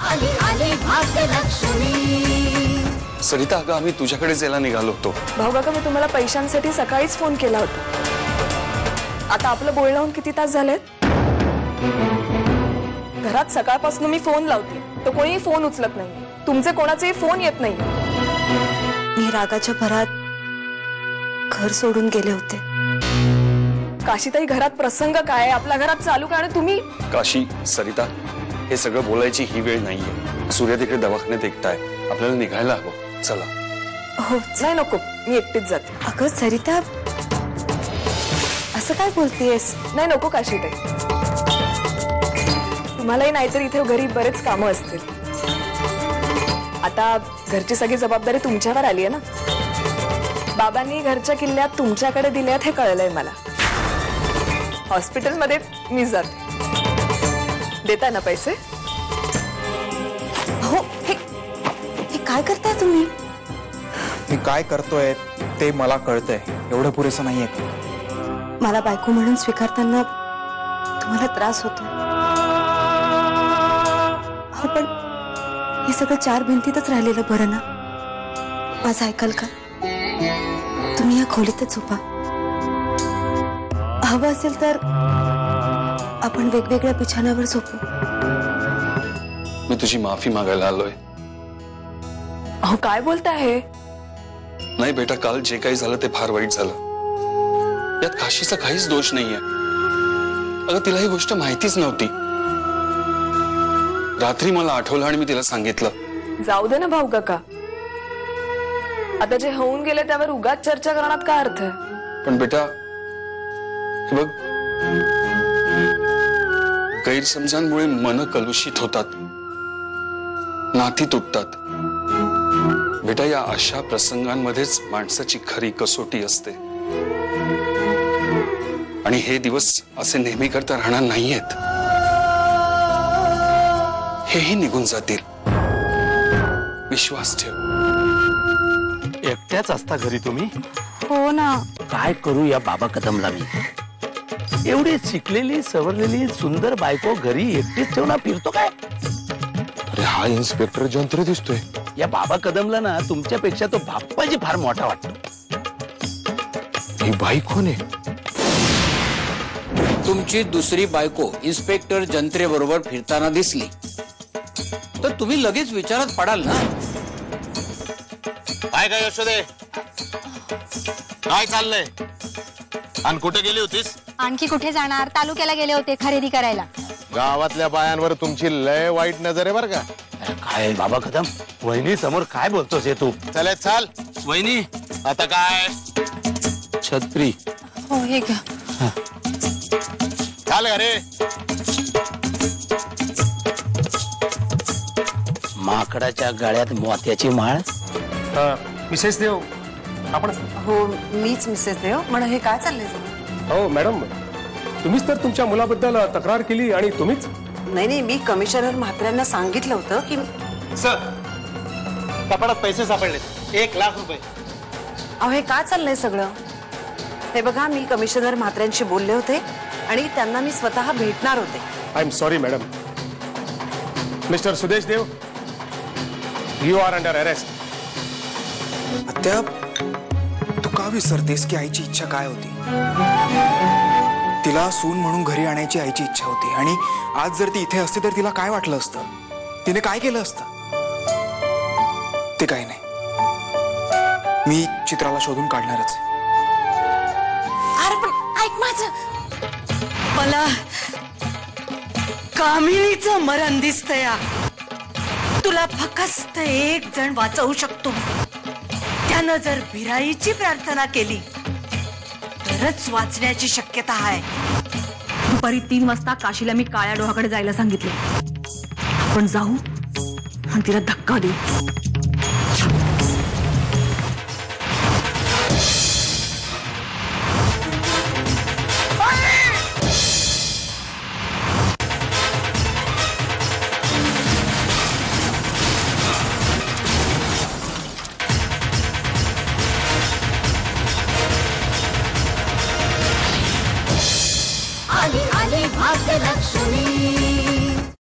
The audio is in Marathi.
आली आली भाग्यलक्ष्मी। सरिता अगं आम्ही तुझ्याकडे जायला निघालो होतो। भाऊ काका मी तुम्हाला पैशांसाठी सकाळीच फोन केला होता। आता आपलं बोलणं होऊन किती तास झालेत? घरात सकाळपासून मी फोन लावते तो कोणीही फोन उचलत नाही, तुमचे कोणाचेही फोन येत नाही। मी रागाच्या भरात घर सोडून गेले होते। काशीताई घरात प्रसंग काय, आपल्या घरात चालू काय आणि तुम्ही? काशी सरिता हे सगळं बोलायची ही वेळ नाहीये। सूर्य तिकडे दवाखान्यात एकटा आहे, आपल्याला निघायला हवं, चला। हो नाही नको, मी एकटीच जाते। अगं सरिता असं काय बोलतेयस? नाही नको काशीताई, तुम्हालाही नाहीतर इथे घरी बरेच कामं असतील। आता घरची सगळी जबाबदारी तुमच्यावर आली आहे ना। बाबांनी घरच्या किल्ल्यात तुमच्याकडे दिल्यात हे कळलंय मला। हॉस्पिटलमध्ये मी जाते, देता ना पैसे? हो हे काय करताय तुम्ही? मी काय करतोय ते मला कळतंय, एवढं पुरेसं नाहीये। मला बायको म्हणून स्वीकारताना तुम्हाला त्रास होतो, हो पण हे सगळं चार भिंतीतच राहिलेलं बरं ना? माझं ऐकाल का? तुम्ही या खोलीतच झोपा, हवं असेल तर आपण वेगवेगळ्या बिछाण्यावर झोपू। मी तुझी माफी मागायला आलोय। अहो काय बोलताय हे? नाही बेटा, काल जे काही झालं ते फार वाईट झालं, यात काशीचा काहीच दोष नाहीये। अगं तिला ही गोष्ट माहितीच नव्हती, रात्री मला आठवलं आणि मी तिला सांगितलं। जाऊ दे ना भाऊ काका, आता जे होऊन गेले त्यावर उगाच चर्चा करण्यात काय अर्थ आहे? पण बेटा हे बघ, गैरसमजांमुळे मन कलुषित होतात, नाती तुटतात। बेटा या अशा प्रसंगांमध्येच माणसाची खरी कसोटी असते, आणि हे दिवस असे नेहमी करता राहणार नाहीयेत, हेही निघून जातील, विश्वास ठेव। एकट्याच असता घरी तुम्ही? हो ना। काय करू या बाबा कदमला मी? एवढी शिकलेली सवरलेली सुंदर बायको घरी एकटीच ठेवणार फिरतो काय? अरे हा इन्स्पेक्टर जंत्र दिसतोय। या बाबा कदमला ना तुमच्यापेक्षा तो बाप्पाजी फार मोठा वाटतो। ही बाई कोण आहे? तुमची दुसरी बायको इन्स्पेक्टर जंत्रे बरोबर फिरताना दिसली तर तुम्ही लगेच विचारात पडाल ना? काय यशोदे, काय चाललंय आणि कुठे गेली होतीस? आणखी कुठे जाणार, तालुक्याला गेले होते खरेदी करायला। गावातल्या बायांवर तुमची लय वाईट नजर आहे बर का? काय बाबा कदम, वहिनी समोर काय बोलतोस हे तू? चले चाल वहिनी, आता काय? छत्री हो हे घ्या। चाल घरे। माकडाच्या गळ्यात मोत्याची माळ। मिसेस देव आपण? हो मीच मिसेस देव। म्हणून हे काय चाललंय? हो मॅडम, तुम्हीच तर तुमच्या मुलाबद्दल तक्रार केली आणि तुम्हीच? नाही मी कमिशनर म्हात्र्यांना सांगितलं होतं की सर कपाडात पैसे सापडले, 1 लाख रुपये। अहो हे काय चाललंय सगळं? हे बघा, मी कमिशनर म्हात्र्यांशी बोलले होते आणि त्यांना मी स्वतः भेटणार होते। I am sorry madam. Mister Sudesh Dev, you are under arrest. आत्या तू का विसरतेस की आईची इच्छा काय होती? तिला सून म्हणून घरी आणायची आईची इच्छा होती, आणि आज जर ती इथे असते तर तिला काय वाटलं असतं? तिने काय केलं असतं? ते काही नाही, मी चित्राला शोधून काढणारच। अरे पण ऐक माझं, मला कामिनीचं मरण दिसतंय। तुला फक्त एक जण वाचवू शकतो, त्यानं जर बिराईची प्रार्थना केली तरच वाचण्याची शक्यता आहे। दुपारी 3 वाजता काशीला मी काळ्या डोहाकडे जायला सांगितले। आपण जाऊ आणि तिला धक्का देऊ।